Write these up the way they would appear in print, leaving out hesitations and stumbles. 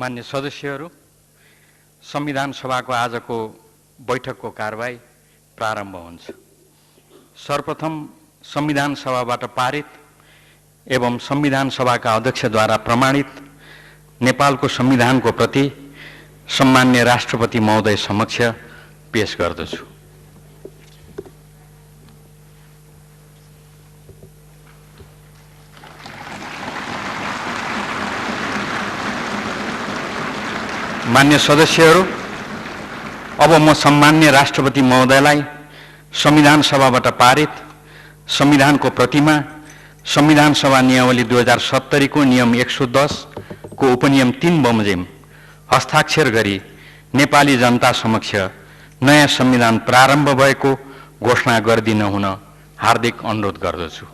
मान्य सदस्यहरू, संविधान सभाको आजको बैठकको कारबाही प्रारम्भ हुन्छ। सर्वप्रथम संविधान सभाबाट पारित एवं संविधान सभाका अध्यक्षद्वारा प्रमाणित नेपालको संविधानको प्रति सम्मान्य राष्ट्रपति महोदय समक्ष पेश गर्दछु। मान्य सदस्यहरू, अब म सम्मान्य राष्ट्रपति महोदयलाई संविधान सभाबाट पारित संविधानको प्रतिमा, संविधान सभा नियमावली 2070 को नियम 110 को उपनियम 3 बमोजिम हस्ताक्षर गरी नेपाली जनता समक्ष नयाँ संविधान प्रारम्भ भएको घोषणा गरिदिन हुन हार्दिक अनुरोध गर्दछु।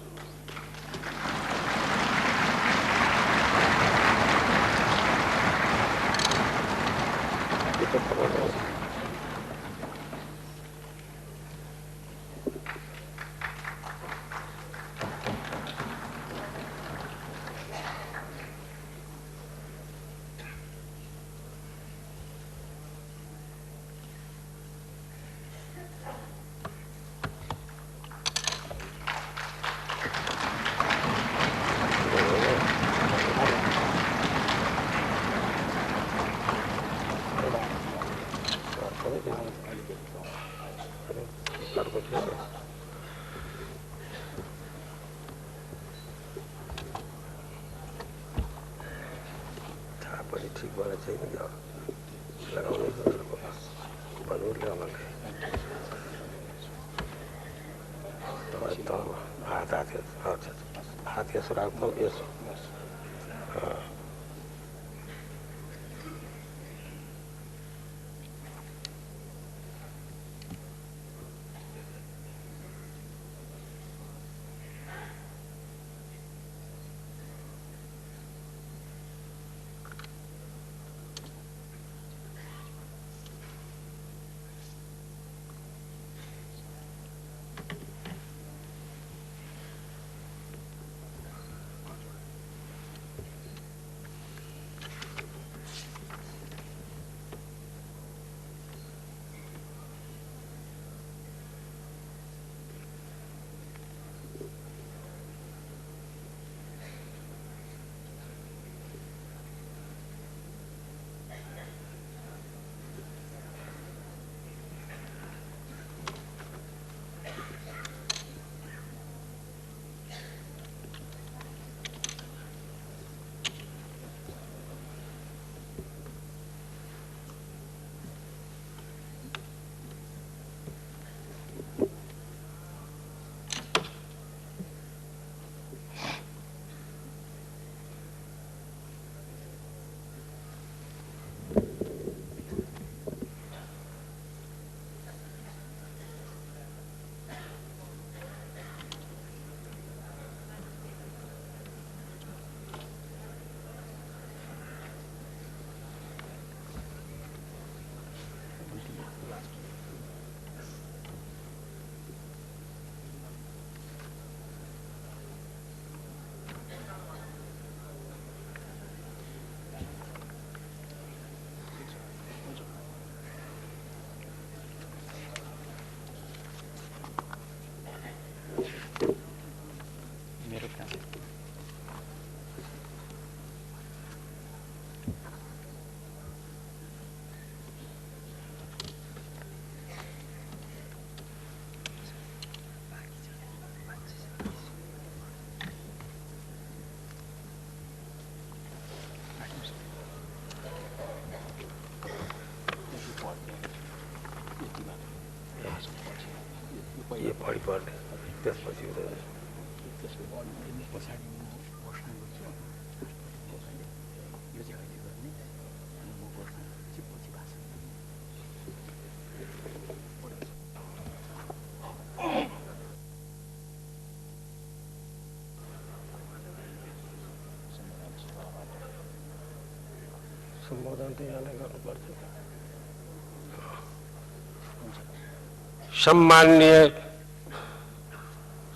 सम्माननीय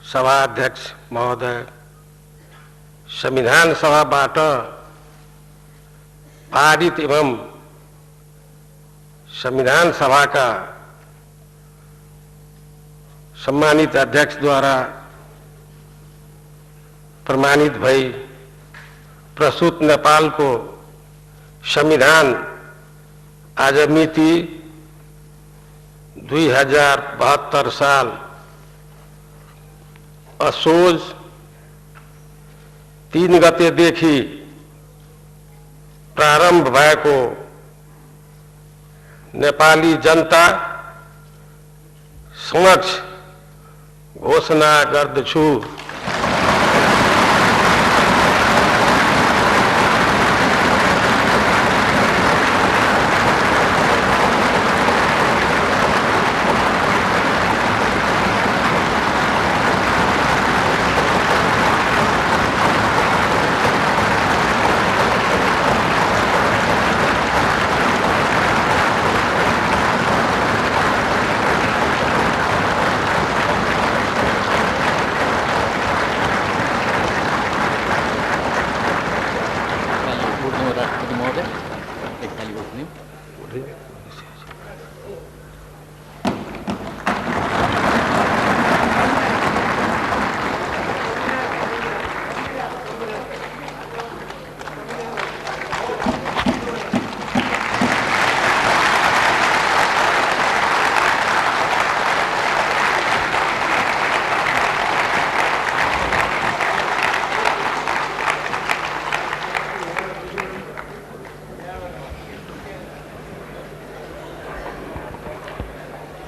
सभाध्यक्ष महोदय, संविधान सभाबाट पारित एवं संविधान सभा का सम्मानित अध्यक्ष द्वारा प्रमाणित भई प्रस्तुत नेपाल को संविधान आज मिति 2072 साल असोज 3 गतेदेखि प्रारम्भ भएको नेपाली जनता समक्ष घोषणा गर्दछु।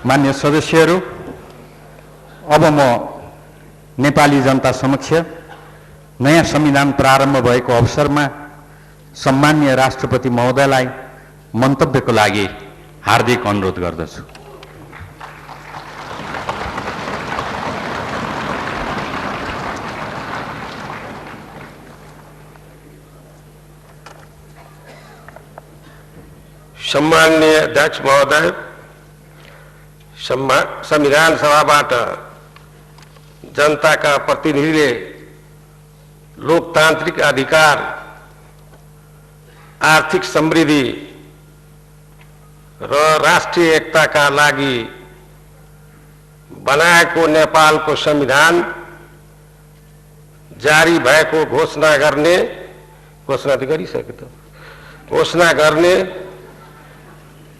मान्य सदस्यहरू, अब म नेपाली जनता समक्ष नयाँ संविधान प्रारम्भ भएको अवसरमा सम्मान्य राष्ट्रपति महोदयलाई मन्तव्यको लागि हार्दिक अनुरोध गर्दछु। सम्माननीय अध्यक्ष महोदय, संविधान सभाबाट जनताका प्रतिनिधिले लोकतान्त्रिक अधिकार, आर्थिक समृद्धि र राष्ट्रिय एकताका लागि बनाएको नेपालको संविधान जारी भएको घोषणा गर्ने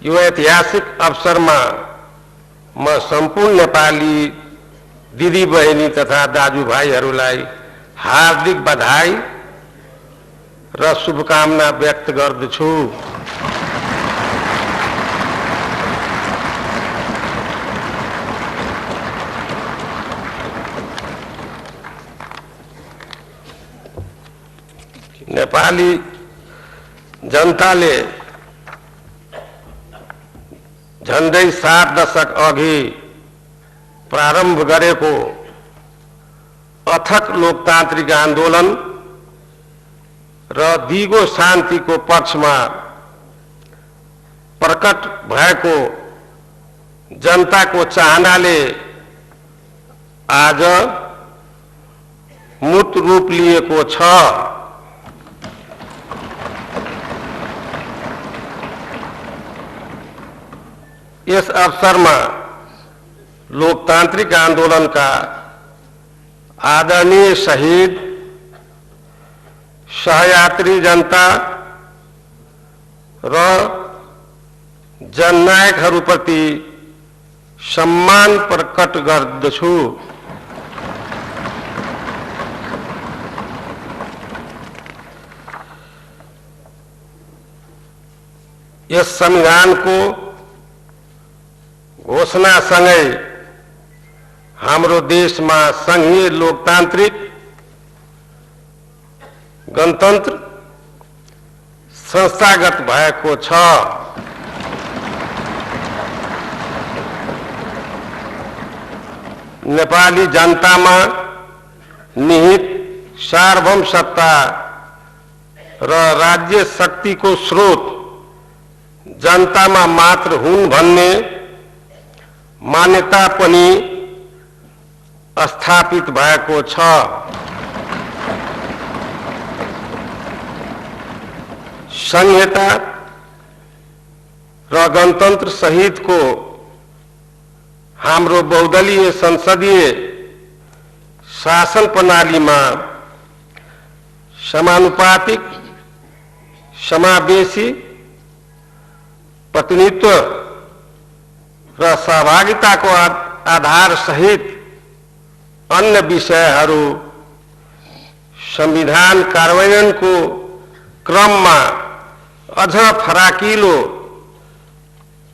यो ऐतिहासिक अवसरमा म सम्पूर्ण नेपाली दिदी बहिनी तथा दाजुभाइहरूलाई हार्दिक बधाई र शुभकामना व्यक्त गर्दछु। नेपाली जनताले झन्डै 7 दशक अघि प्रारम्भ गरेको अथक लोकतान्त्रिक आन्दोलन र दिगो शान्तिको पक्षमा प्रकट भएको जनताको चाहनाले आज मूर्त रूप लिएको छ। इस अवसर में लोकतांत्रिक आंदोलन का आदरणीय शहीद, सहयात्री जनता र जननायकहरूप्रति सम्मान प्रकट गर्दछु। यस संविधान को घोषणा सँगै हाम्रो देशमा संघीय लोकतान्त्रिक गणतन्त्र संस्थागत भएको छ। नेपाली जनतामा निहित सार्वभौम सत्ता र राज्य शक्तिको स्रोत जनतामा मात्र हुन् भन्ने मान्यता पनि स्थापित भएको छ। संहिता र गणतन्त्र सहितको हाम्रो बहुदलीय संसदीय शासन प्रणालीमा समानुपातिक समावेशी प्रतिनिधित्व र सहभागिताको आधार सहित अन्य विषयहरू संविधान कार्यान्वयनको क्रममा अझ फराकिलो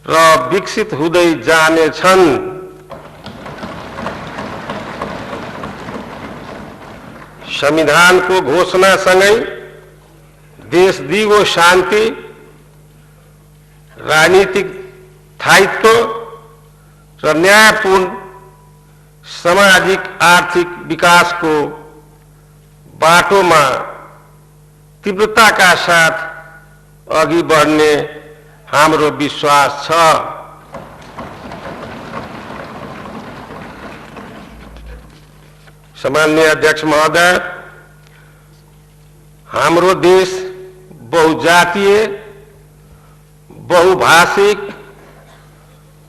र विकसित हुँदै जानेछन्। संविधानको घोषणासँगै देश दिगो शान्ति, राजनीतिक स्थायित्व र न्यायपूर्ण सामाजिक आर्थिक विकासको बाटोमा तीव्रताका साथ अघि बढ्ने हाम्रो विश्वास छ। सम्माननीय अध्यक्ष महोदय, हाम्रो देश बहुजातीय, बहुभाषिक,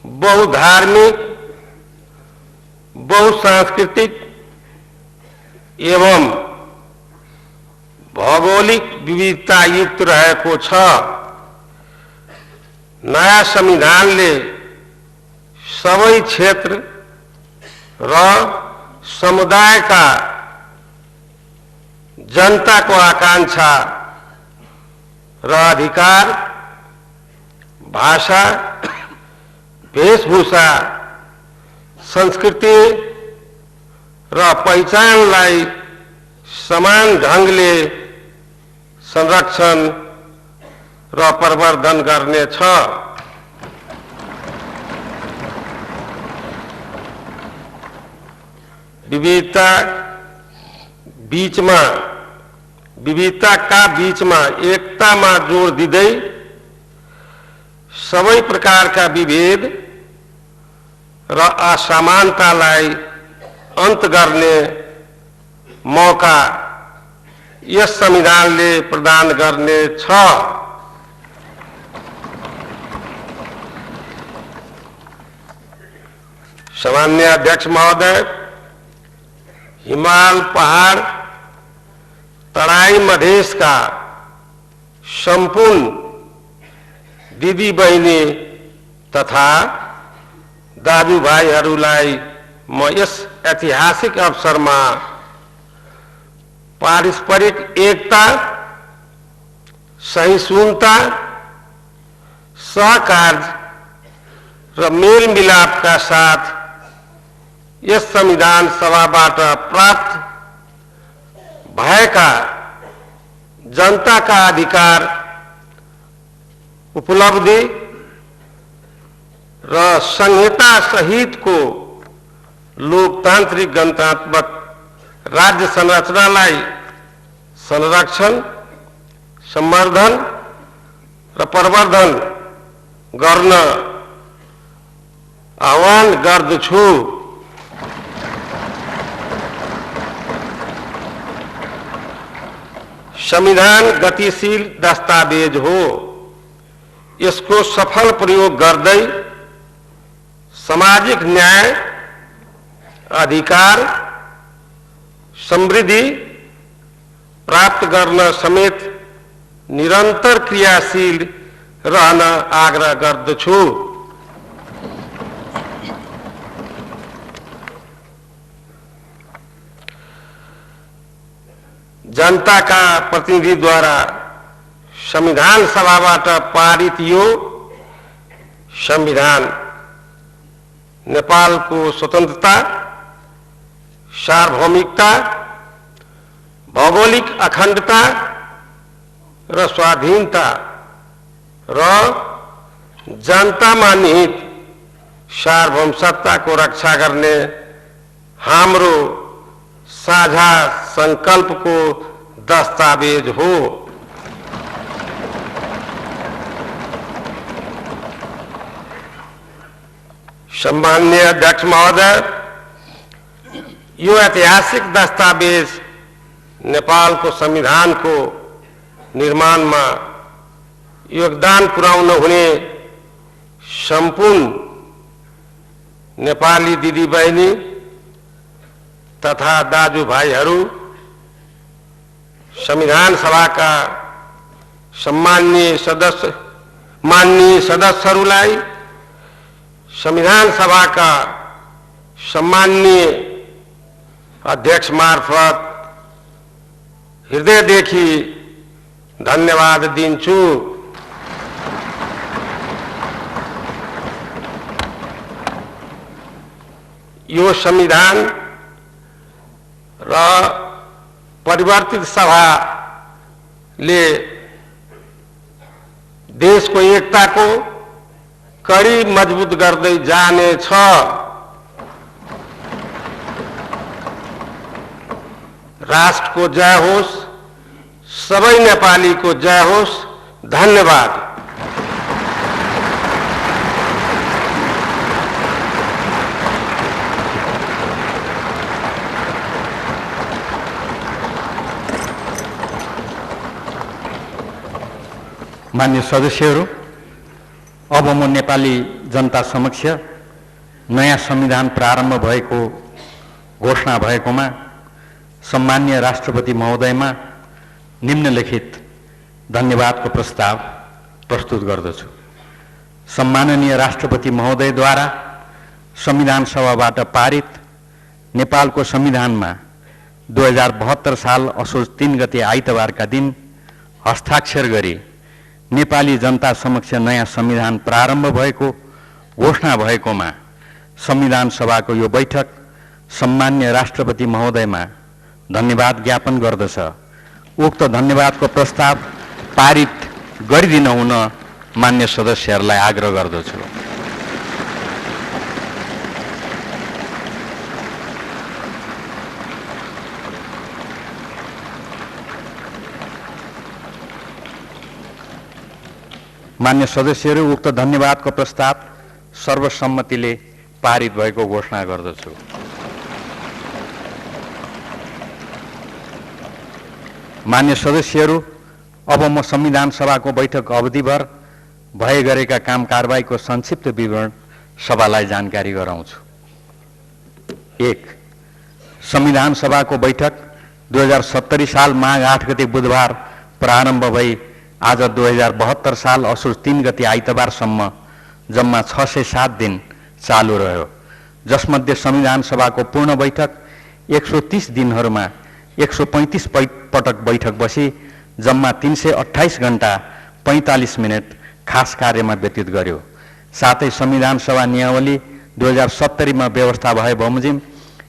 बहुधार्मिक, बहुसांस्कृतिक एवं भौगोलिक विविधता युक्त रहेको छ। नयाँ संविधानले सबै क्षेत्र र समुदायका जनताको आकांक्षा र अधिकार, भाषा, वेशभूषा, संस्कृति र पहिचानलाई समान ढंगले संरक्षण र प्रवर्धन गर्नेछ। विविधताका बीचमा एकतामा जोड दिँदै सबै प्रकारका विभेद र असमानतालाई अन्त गर्ने मौका यस संविधानले प्रदान गर्नेछ। सम्माननीय अध्यक्ष महोदय, हिमाल पहाड़, तराई मधेसका सम्पूर्ण दिदी बहिनी तथा दाजुभाइहरूलाई म यस ऐतिहासिक अवसरमा पारस्परिक एकता, सहिष्णुता, सहकार्य र मेलमिलापका साथ यस संविधान सभाबाट प्राप्त भएका जनताका अधिकार, उपलब्धि र संहिता सहितको लोकतान्त्रिक गणतन्त्रात्मक राज्य संरचनालाई संरक्षण, संवर्धन र प्रवर्धन गर्न आह्वान गर्दछु। संविधान गतिशील दस्तावेज हो। यसको सफल प्रयोग गर्दै सामाजिक न्याय, अधिकार, समृद्धि प्राप्त गर्न समेत निरन्तर क्रियाशील रहन आग्रह गर्दछु। जनताका प्रतिनिधिद्वारा संविधान सभाबाट पारित यो संविधान नेपालको स्वतन्त्रता, सार्वभौमिकता, भौगोलिक अखण्डता र स्वाधीनता र जनतामा निहित सार्वभौम सत्ताको रक्षा गर्ने हाम्रो साझा संकल्पको दस्तावेज हो। सम्माननीय अध्यक्ष महोदय, यो ऐतिहासिक दस्तावेज नेपालको संविधानको निर्माणमा योगदान पुर्याउन हुने सम्पूर्ण नेपाली दिदीबहिनी तथा दाजुभाइहरू, संविधान सभाका माननीय सदस्यहरूलाई, संविधान सभाका सम्माननीय अध्यक्ष मार्फत हृदयदेखि धन्यवाद दिन्छु। यो संविधान र परिवर्तित सभाले देशको एकताको कडी मजबुत गर्दै जानेछ। राष्ट्रको जय होस्, सबै नेपालीको जय होस्। धन्यवाद। मान्य सदस्यहरू, अब म नेपाली जनता समक्ष नयाँ संविधान प्रारम्भ भएको घोषणा भएकोमा सम्माननीय राष्ट्रपति महोदयमा निम्नलिखित धन्यवादको प्रस्ताव प्रस्तुत गर्दछु। सम्माननीय राष्ट्रपति महोदयद्वारा संविधान सभाबाट पारित नेपालको संविधानमा 2072 साल असोज 3 गते आइतबारका दिन हस्ताक्षर गरी नेपाली जनता समक्ष नयाँ संविधान प्रारम्भ भएको घोषणा भएकोमा संविधान सभाको यो बैठक सम्माननीय राष्ट्रपति महोदयमा धन्यवाद ज्ञापन गर्दछ। उक्त धन्यवादको प्रस्ताव पारित गरिदिन हुन मान्य सदस्यहरूलाई आग्रह गर्दछु। मान्य सदस्यहरू, उक्त धन्यवादको प्रस्ताव सर्वसम्मतिले पारित भएको घोषणा गर्दछु। मान्य सदस्यहरू, अब म संविधान सभाको बैठक अवधिभर भए गरेका काम कारबाहीको संक्षिप्त विवरण सभालाई जानकारी गराउँछु। 1. संविधान सभाको बैठक 2070 साल माघ 8 गते बुधबार प्रारम्भ भई आज 2072 साल असोज 3 गते आइतबारसम्म जम्मा 607 दिन चालू रह्यो, जसमध्ये संविधान सभाको पूर्ण बैठक 130 दिनहरूमा 135 पटक बैठक बसी जम्मा 328 घण्टा 45 मिनट खास कार्यमा व्यतीत गर्यो। साथै संविधान सभा नियावली 2070 मा व्यवस्था भए बमोजिम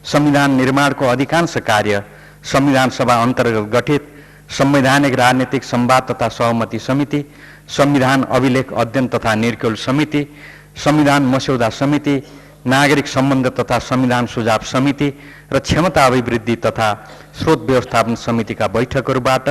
संविधान निर्माणको अधिकांश कार्य संविधान सभा अन्तर्गत गठित संवैधानिक राजनीतिक संवाद तथा सहमति समिति, संविधान अभिलेख अध्ययन तथा निर्क्युल समिति, संविधान मस्यौदा समिति, नागरिक सम्बन्ध तथा संविधान सुझाव समिति र क्षमता अभिवृद्धि तथा स्रोत व्यवस्थापन समितिका बैठकहरूबाट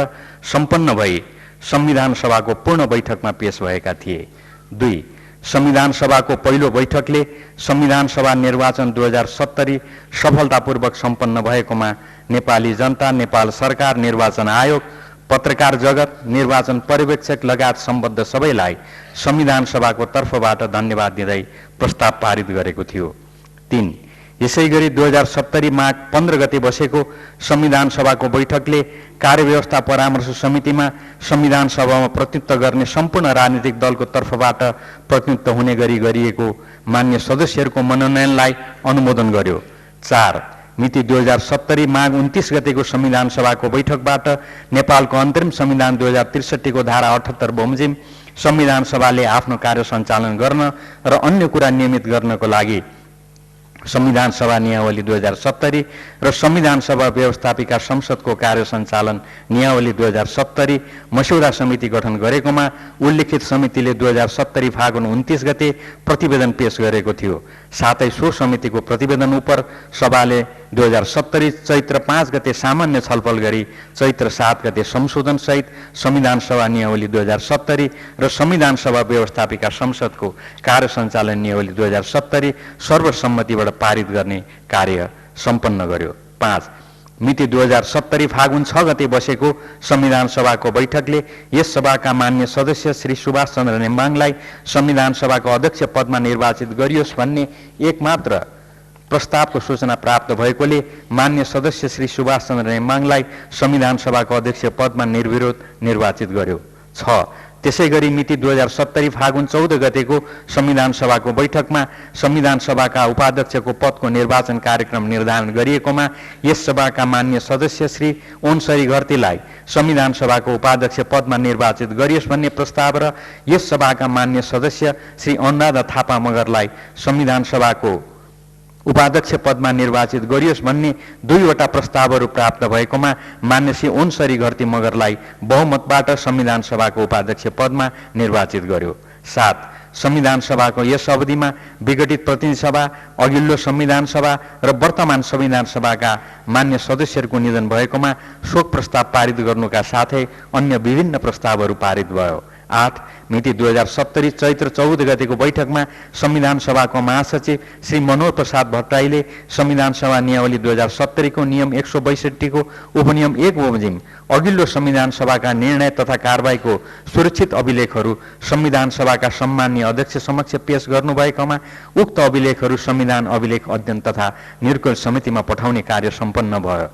सम्पन्न भई संविधान सभाको पूर्ण बैठकमा पेश भएका थिए। 2. संविधान सभाको पहिलो बैठकले संविधान सभा निर्वाचन 2070 सफलतापूर्वक सम्पन्न भएकोमा नेपाली जनता, नेपाल सरकार, निर्वाचन आयोग, पत्रकार जगत, निर्वाचन पर्यवेक्षक लगायत सम्बद्ध सबैलाई संविधान सभाको तर्फबाट धन्यवाद दिँदै प्रस्ताव पारित गरेको थियो। 3. यसैगरी 2070 माघ 15 गते बसेको संविधान सभाको बैठकले कार्यव्यवस्था परामर्श समितिमा संविधान सभामा प्रतिनिधित्व गर्ने सम्पूर्ण राजनीतिक दलको तर्फबाट प्रतिनिधित्व हुने गरी गरिएको मान्य सदस्यहरूको मनोनयनलाई अनुमोदन गर्यो। 4. मिति 2070 माघ 29 गतेको संविधान सभाको बैठकबाट नेपालको अन्तरिम संविधान 2063 को धारा 78 बमोजिम संविधान सभाले आफ्नो कार्य सञ्चालन गर्न र अन्य कुरा नियमित गर्नको लागि संविधान सभा नियावली 2070 र संविधान सभा व्यवस्थापिका संसदको कार्य सञ्चालन नियावली 2070 मस्यौदा समिति गठन गरेकोमा उल्लिखित समितिले 2070 फागुन 29 गते प्रतिवेदन पेश गरेको थियो। साथै सो समितिको प्रतिवेदन उपर सभाले 2070 चैत्र 5 गते सामान्य छलफल गरी चैत्र 7 गते संशोधन सहित संविधान सभा नियावली 2070 र संविधान सभा व्यवस्थापिका संसदको कार्य सञ्चालन नियावली 2070 सर्वसम्मतिबाट पारित गर्ने कार्य सम्पन्न गर्यो। 5. मिति 2070 फागुन 6 गते बसेको संविधान सभाको बैठकले यस सभाका मान्य सदस्य श्री सुभाष चन्द्र नेम्बाङलाई संविधान सभाको अध्यक्ष पदमा निर्वाचित गरियोस् भन्ने एकमात्र प्रस्तावको सूचना प्राप्त भएकोले मान्य सदस्य श्री सुभाष चन्द्र नेम्बाङलाई संविधान सभाको अध्यक्ष पदमा निर्विरोध निर्वाचित गर्यो। 6 त्यसैगरी मिति 2070 फागुन 14 गतेको संविधान सभाको बैठकमा संविधान सभाका उपाध्यक्षको पदको निर्वाचन कार्यक्रम निर्धारण गरिएकोमा यस सभाका मान्य सदस्य श्री ओनसरी घरतीलाई संविधान सभाको उपाध्यक्ष पदमा निर्वाचित गरियोस् भन्ने प्रस्ताव र यस सभाका मान्य सदस्य श्री अनुराधा थापा मगरलाई संविधान सभाको उपाध्यक्ष पदमा निर्वाचित गरियोस् भन्ने दुईवटा प्रस्तावहरू प्राप्त भएकोमा मान्य श्री ओनसरी घरती मगरलाई बहुमतबाट संविधान सभाको उपाध्यक्ष पदमा निर्वाचित गर्यो। 7 संविधान सभाको यस अवधिमा विघटित प्रतिनिधि सभा, अघिल्लो संविधान सभा र वर्तमान संविधान सभाका मान्य सदस्यहरूको निधन भएकोमा शोक प्रस्ताव पारित गर्नुका साथै अन्य विभिन्न प्रस्तावहरू पारित भयो। 8 मिति 2070 चैत्र 14 गतेको बैठकमा संविधान सभाको महासचिव श्री मनोहर प्रसाद भट्टराईले संविधान सभा नियमावली 2070 को नियम 162 को उपनियम 1 बमोजिम अघिल्लो संविधान सभाका निर्णय तथा कारबाहीको सुरक्षित अभिलेखहरू संविधान सभाका सम्माननीय अध्यक्ष समक्ष पेश गर्नुभएकोमा उक्त अभिलेखहरू संविधान अभिलेख अध्ययन तथा निर्कुल समितिमा पठाउने कार्य सम्पन्न भयो।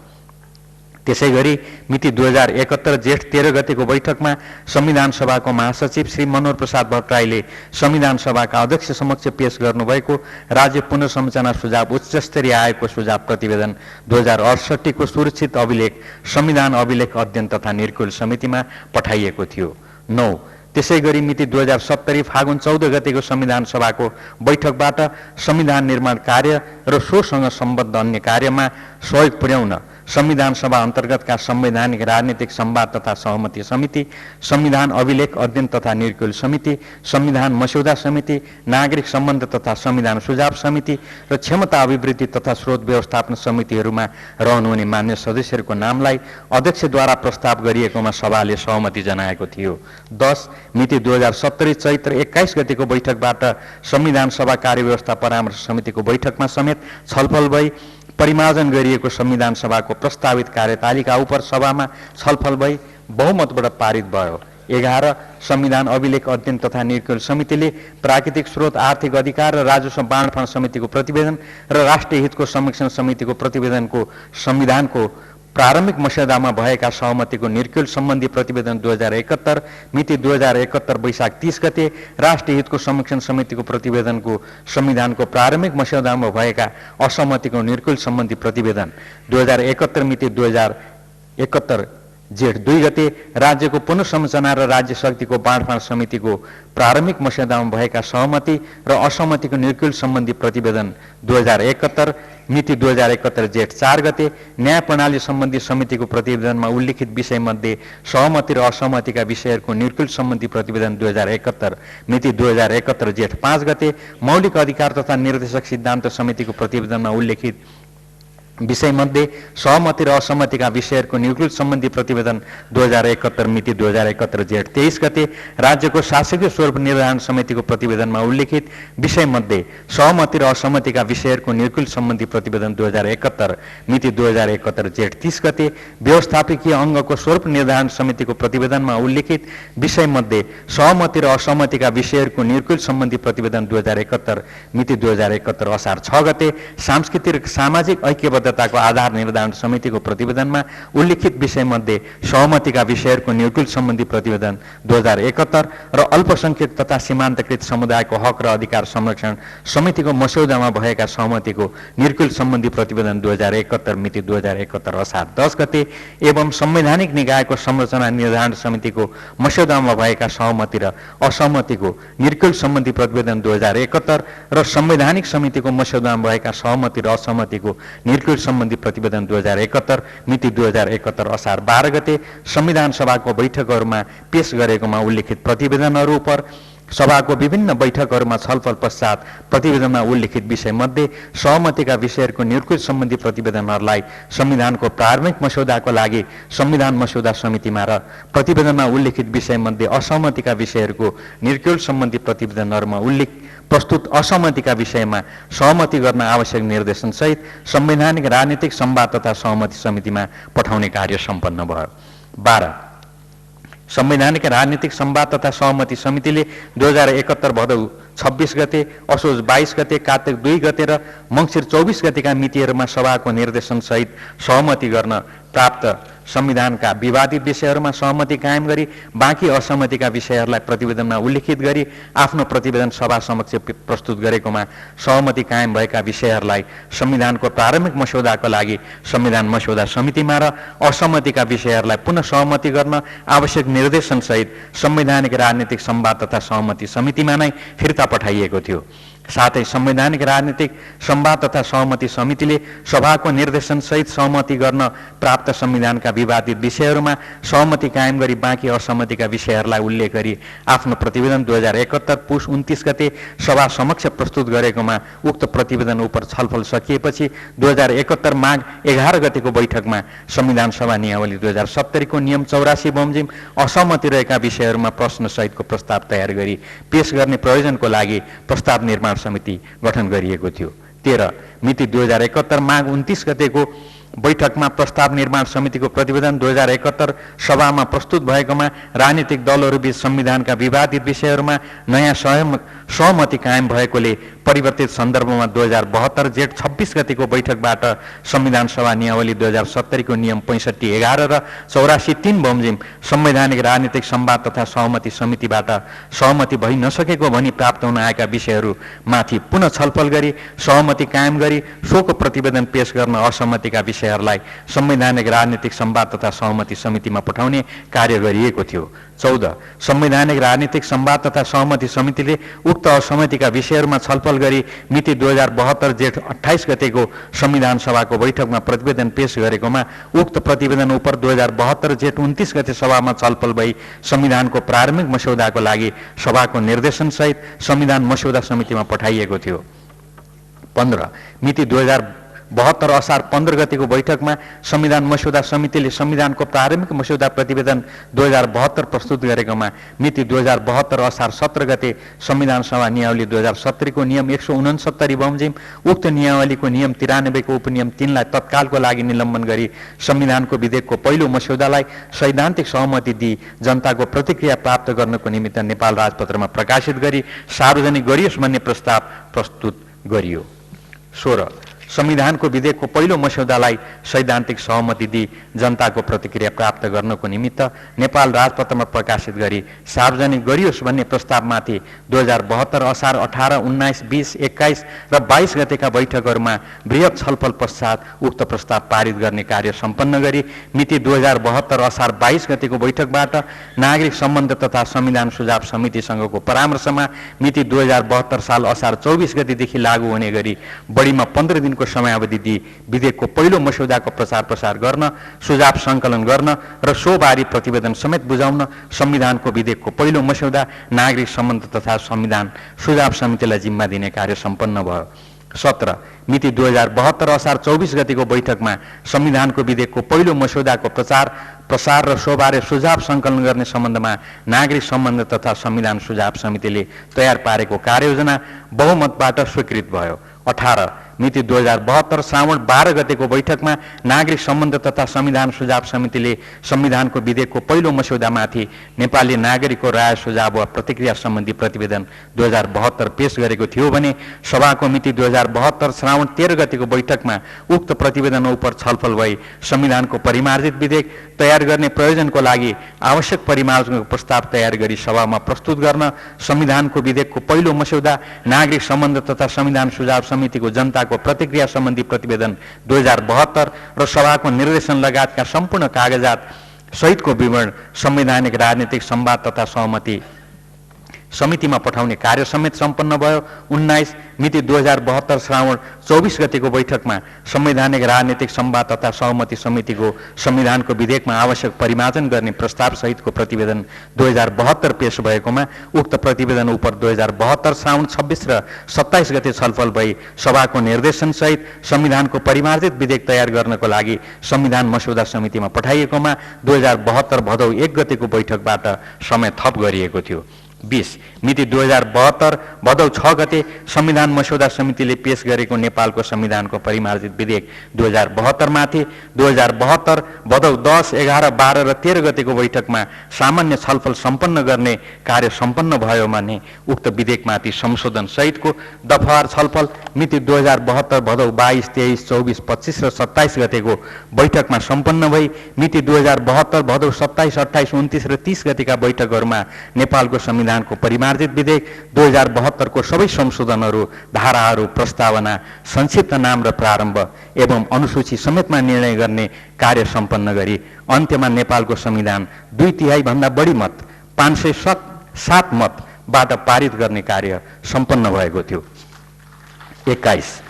त्यसैगरी मिति 2071 जेठ 13 गतेको बैठकमा संविधान सभाको महासचिव श्री मनोहर प्रसाद भट्टराईले संविधान सभाका अध्यक्ष समक्ष पेश गर्नुभएको राज्य पुनर्संरचना सुझाव उच्च स्तरीय आयोगको सुझाव प्रतिवेदन 2068 को सुरक्षित अभिलेख संविधान अभिलेख अध्ययन तथा निर्कुल समितिमा पठाइएको थियो। 9 त्यसैगरी मिति 2070 फागुन 14 गतेको संविधान सभाको बैठकबाट संविधान निर्माण कार्य र सोसँग सम्बद्ध अन्य कार्यमा सहयोग पुर्याउन संविधान सभा अन्तर्गतका संवैधानिक राजनीतिक संवाद तथा सहमति समिति, संविधान अभिलेख अध्ययन तथा निर्कुल समिति, संविधान मस्यौदा समिति, नागरिक सम्बन्ध तथा संविधान सुझाव समिति र क्षमता अभिवृद्धि तथा स्रोत व्यवस्थापन समितिहरूमा रहनुहुने मान्य सदस्यहरूको नामलाई अध्यक्षद्वारा प्रस्ताव गरिएकोमा सभाले सहमति जनाएको थियो। 10 मिति 2070 चैत्र 21 गतेको बैठकबाट संविधान सभा कार्यव्यवस्था परामर्श समितिको बैठकमा समेत छलफल भई परिमार्जन गरिएको संविधान सभाको प्रस्तावित कार्यतालिका उप सभामा छलफल भई बहुमतबाट पारित भयो। 11 संविधान अभिलेख अध्ययन तथा निर्कुल समितिले प्राकृतिक स्रोत आर्थिक अधिकार र राजस्व बाँडफाँड समितिको प्रतिवेदन र राष्ट्रिय हितको संरक्षण समितिको प्रतिवेदनको संविधानको प्रारम्भिक मस्यौदामा भएका सहमतिको निर्कुल सम्बन्धी प्रतिवेदन 2071 मिति 2071 वैशाख 30 गते, राष्ट्रिय हितको संरक्षण समितिको प्रतिवेदनको संविधानको प्रारम्भिक मस्यौदामा भएका असहमतिको निर्कुल सम्बन्धी प्रतिवेदन 2071 मिति 2071 जेठ 2 गते, राज्यको पुनर्संरचना र राज्य शक्तिको बाँडफाँड समितिको प्रारम्भिक मस्यौदामा भएका सहमति र असहमतिको निर्कुल सम्बन्धी प्रतिवेदन 2071 मिति 2071 जेठ 4 गते, न्याय प्रणाली सम्बन्धी समितिको प्रतिवेदनमा उल्लिखित विषयमध्ये सहमति र असहमतिका विषयहरूको निर्कुल सम्बन्धी प्रतिवेदन 2071 मिति 2071 जेठ 5 गते, मौलिक अधिकार तथा निर्देशक सिद्धान्त समितिको प्रतिवेदनमा उल्लिखित विषयमध्ये सहमति र असहमतिका विषयहरूको निर्कुल सम्बन्धी प्रतिवेदन 2071 मिति 2071 जेठ 23 गते, राज्यको शासकीय स्वरूप निर्धारण समितिको प्रतिवेदनमा उल्लिखित विषयमध्ये सहमति र असहमतिका विषयहरूको निर्कुल सम्बन्धी प्रतिवेदन 2071 मिति 2071 जेठ 30 गते, व्यवस्थापकीय अङ्गको स्वरूप निर्धारण समितिको प्रतिवेदनमा उल्लिखित विषयमध्ये सहमति र असहमतिका विषयहरूको निर्कुल सम्बन्धी प्रतिवेदन 2071 मिति 2071 असार 6 गते, सांस्कृतिक सामाजिक ऐक्यबद्ध को आधार निर्धारण समितिको प्रतिवेदनमा उल्लिखित विषयमध्ये सहमतिका विषयहरूको निर्कुल सम्बन्धी प्रतिवेदन 2071 र अल्पसंख्यक तथा सीमान्तकृत समुदायको हक र अधिकार संरक्षण समितिको मस्यौदामा भएका सहमतिको निर्कुल सम्बन्धी प्रतिवेदन 2071 मिति 2071 असार 10 गते एवं संवैधानिक निकायको संरचना निर्धारण समितिको मस्यौदामा भएका सहमति र असहमतिको निर्कुल सम्बन्धी प्रतिवेदन 2071 र संवैधानिक समितिको मस्यौदामा भएका सहमति र असहमतिको निर्कुल सम्बन्धी प्रतिवेदन 2071 मिति 2071 असार 12 गते संविधान सभाको बैठकहरूमा पेश गरेकोमा उल्लिखित प्रतिवेदनहरू उप सभाको विभिन्न बैठकहरूमा छलफल पश्चात प्रतिवेदनमा उल्लेखित विषय मध्ये सहमतिका विषयहरूको निर्कुल सम्बन्धी प्रतिवेदनहरूलाई संविधानको प्रारम्भिक मस्यौदाको लागि संविधान मस्यौदा समितिमा र प्रतिवेदनमा उल्लेखित विषय मध्ये असहमतिका विषयहरूको निर्कुल सम्बन्धी प्रतिवेदनहरूमा उल्लेख प्रस्तुत असहमतिका विषयमा सहमति गर्न आवश्यक निर्देशनसहित संवैधानिक राजनीतिक संवाद तथा सहमति समितिमा पठाउने कार्य सम्पन्न भयो। 12 संवैधानिक राजनीतिक संवाद तथा सहमति समितिले 2071 भदौ 26 गते, असोज 22 गते, कार्तिक 2 गते र मङ्सिर 24 गतेका मितिहरूमा सभाको निर्देशनसहित सहमति गर्न प्राप्त संविधानका विवादित विषयहरूमा सहमति कायम गरी बाँकी असहमतिका विषयहरूलाई प्रतिवेदनमा उल्लेखित गरी आफ्नो प्रतिवेदन सभा समक्ष प्रस्तुत गरेकोमा सहमति कायम भएका विषयहरूलाई संविधानको प्रारम्भिक मस्यौदाको लागि संविधान मस्यौदा समितिमा र असहमतिका विषयहरूलाई पुनः सहमति गर्न आवश्यक निर्देशनसहित संवैधानिक राजनीतिक संवाद तथा सहमति समितिमा नै फिर्ता पठाइएको थियो। साथै संवैधानिक राजनीतिक संवाद तथा सहमति समितिले सभाको निर्देशनसहित सहमति गर्न प्राप्त संविधानका विवादित विषयहरूमा सहमति कायम गरी बाँकी असहमतिका विषयहरूलाई उल्लेख गरी आफ्नो प्रतिवेदन 2071 पुस 29 गते सभा समक्ष प्रस्तुत गरेकोमा उक्त प्रतिवेदन उप छलफल सकिएपछि 2071 माघ 11 गतेको बैठकमा संविधान सभा नियमावली 2070 को नियम 84 बमोजिम असहमति रहेका विषयहरूमा प्रश्न सहितको प्रस्ताव तयार गरी पेश गर्ने प्रयोजनको लागि प्रस्ताव निर्माण समिति गठन गरिएको थियो। 13 मिति 2071 माघ 29 गतेको बैठकमा प्रस्ताव निर्माण समितिको प्रतिवेदन 2071 सभामा प्रस्तुत भएकोमा राजनीतिक दलहरूबीच संविधानका विवादित विषयहरूमा नयाँ सहमति कायम भएकोले परिवर्तित सन्दर्भमा 2072 जेठ 26 गतेको बैठकबाट संविधान सभा नियमावली 2070 को नियम 65(11) र 84(3) बमोजिम संवैधानिक राजनीतिक संवाद तथा सहमति समितिबाट सहमति भइ नसकेको भनी प्राप्त हुन आएका विषयहरूमाथि पुनः छलफल गरी सहमति कायम गरी सोको प्रतिवेदन पेश गर्न असहमतिका विषयहरूलाई संवैधानिक राजनीतिक संवाद तथा सहमति समितिमा पठाउने कार्य गरिएको थियो। 14 संवैधानिक राजनीतिक संवाद तथा सहमति समितिले उक्त असहमतिका विषयहरूमा छलफल गरी मिति 2072 जेठ 28 गतेको संविधान सभाको बैठकमा प्रतिवेदन पेश गरेकोमा उक्त प्रतिवेदन उप 2072 जेठ 29 गते सभामा छलफल भई संविधानको प्रारम्भिक मस्यौदाको लागि सभाको निर्देशनसहित संविधान मस्यौदा समितिमा पठाइएको थियो। 15 मिति 2072 असार 15 गतेको बैठकमा संविधान मस्यौदा समितिले संविधानको प्रारम्भिक मस्यौदा प्रतिवेदन 2072 प्रस्तुत गरेकोमा मिति 2072 असार 17 गते संविधान सभा नियमावली 2070 को नियम 169 बमोजिम उक्त नियमावलीको नियम 93 को उपनियम 3 लाई तत्कालको लागि निलम्बन गरी संविधानको विधेयकको पहिलो मस्यौदालाई सैद्धान्तिक सहमति दिई जनताको प्रतिक्रिया प्राप्त गर्नको निमित्त नेपाल राजपत्रमा प्रकाशित गरी सार्वजनिक गरियोस् भन्ने प्रस्ताव प्रस्तुत गरियो। 16 संविधानको विधेयकको पहिलो मस्यौदालाई सैद्धान्तिक सहमति दिई जनताको प्रतिक्रिया प्राप्त गर्नको निमित्त नेपाल राजपत्रमा प्रकाशित गरी सार्वजनिक गरियोस् भन्ने प्रस्तावमाथि 2072 असार 18, 19, 20, 21 र 22 गतेका बैठकहरूमा बृहत छलफल पश्चात उक्त प्रस्ताव पारित गर्ने कार्य सम्पन्न गरी मिति 2072 असार 22 गतेको बैठकबाट नागरिक सम्बन्ध तथा संविधान सुझाव समितिसँगको परामर्शमा मिति 2072 साल असार 24 गतेदेखि लागू हुने गरी बढीमा 15 दिनको समयावधि दिई विधेयकको पहिलो मस्यौदाको प्रचार प्रसार गर्न, सुझाव सङ्कलन गर्न र सोबारी प्रतिवेदन समेत बुझाउन संविधानको विधेयकको पहिलो मस्यौदा नागरिक सम्बन्ध तथा संविधान सुझाव समितिलाई जिम्मा दिने कार्य सम्पन्न भयो। 17 मिति 2072 असार 24 गतेको बैठकमा संविधानको विधेयकको पहिलो मस्यौदाको प्रसार र सोबारे सुझाव सङ्कलन गर्ने सम्बन्धमा नागरिक सम्बन्ध तथा संविधान सुझाव समितिले तयार पारेको कार्ययोजना बहुमतबाट स्वीकृत भयो। 18 मिति 2072 श्रावण 12 गतेको बैठकमा नागरिक सम्बन्ध तथा संविधान सुझाव समितिले संविधानको विधेयकको पहिलो मस्यौदामाथि नेपाली नागरिकको राय सुझाव वा प्रतिक्रिया सम्बन्धी प्रतिवेदन 2072 पेश गरेको थियो भने सभाको मिति 2072 श्रावण 13 गतेको बैठकमा उक्त प्रतिवेदन उप छलफल भई संविधानको परिमार्जित विधेयक तयार गर्ने प्रयोजनको लागि आवश्यक परिमार्जनको प्रस्ताव तयार गरी सभामा प्रस्तुत गर्न संविधानको विधेयकको पहिलो मस्यौदा नागरिक सम्बन्ध तथा संविधान सुझाव समितिको जनताको प्रतिक्रिया सम्बन्धी प्रतिवेदन 2072 र सभाको निर्देशन लगायतका सम्पूर्ण कागजात सहितको विवरण संवैधानिक राजनीतिक संवाद तथा सहमति समितिमा पठाउने कार्य समेत सम्पन्न भयो। 19 मिति 2072 श्रावण 24 गतेको बैठकमा संवैधानिक राजनीतिक संवाद तथा सहमति समितिको संविधानको विधेयकमा आवश्यक परिमार्जन गर्ने प्रस्ताव सहितको प्रतिवेदन 2072 पेश भएकोमा उक्त प्रतिवेदन उप 2072 श्रावण 26 र 27 गते छलफल भई सभाको निर्देशन सहित संविधानको परिमार्जित विधेयक तयार गर्नको लागि संविधान मस्यौदा समितिमा पठाइएकोमा 2072 भदौ 1 गतेको बैठकबाट समय थप गरिएको थियो। 20 मिति 2072 भदौ 6 गते संविधान मस्यौदा समितिले पेश गरेको नेपालको संविधानको परिमार्जित विधेयक 2072 माथि 2072 भदौ 10, 11, 12 र 13 गतेको बैठकमा सामान्य छलफल सम्पन्न गर्ने कार्य सम्पन्न भयो भने उक्त विधेयकमाथि संशोधन सहितको दफावार छलफल मिति 2072 भदौ 22, 23, 24, 25 र 27 गतेको बैठकमा सम्पन्न भई मिति 2072 भदौ 27, 28, 29 र 30 गतेका बैठकहरूमा नेपालको संविधानको परिमार्जित विधेयक 2072 को सबै संशोधनहरू, धाराहरू, प्रस्तावना, संक्षिप्त नाम र प्रारम्भ एवं अनुसूची समेतमा निर्णय गर्ने कार्य सम्पन्न गरी अन्त्यमा नेपालको संविधान 2/3 भन्दा बढी मत 507 मतबाट पारित गर्ने कार्य सम्पन्न भएको थियो। 21